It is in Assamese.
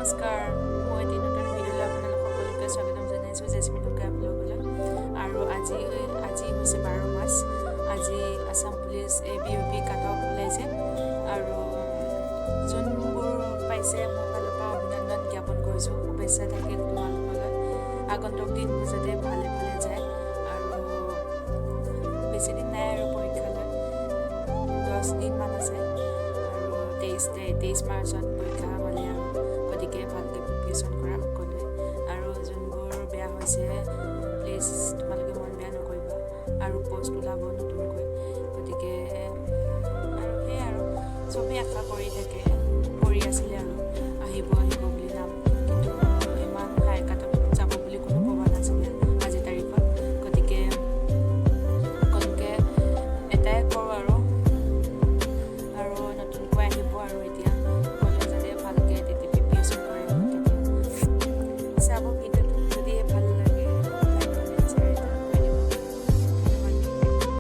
নমস্কাৰ, মই এটি নতুন ভিডিঅ'লৈ আপোনালোক সকলোকে স্বাগতম জনাইছোঁ জেচমিন উকা ব্লগলৈ। আৰু আজি হৈছে 12 মাৰ্চ। আজি Assam police ABOP cut off ওলাইছে আৰু যোনবোৰ পাইছে মোৰ ফালৰ পৰা অভিনন্দন জ্ঞাপন কৰিছোঁ। শুভেচ্ছা থাকিল তোমালোকলৈ। আগন্তুক দিনবোৰ যাতে ভালে ভালে যায় আৰু বেছি দিন নাই আৰু পৰীক্ষালৈ 10 দিনমান আছে আৰু 23 মাৰ্চত পৰীক্ষা হ'লে আৰু গতিকে ভালকৈ প্ৰিপেৰেশ্যন কৰা সকলোৱে। আৰু যোনবোৰ বেয়া হৈছে প্লিজ তোমালোকে মন বেয়া নকৰিবা আৰু পষ্ট ওলাব নতুনকৈ। গতিকে আৰু সেয়াই আৰু চবেই আশা কৰি থাকে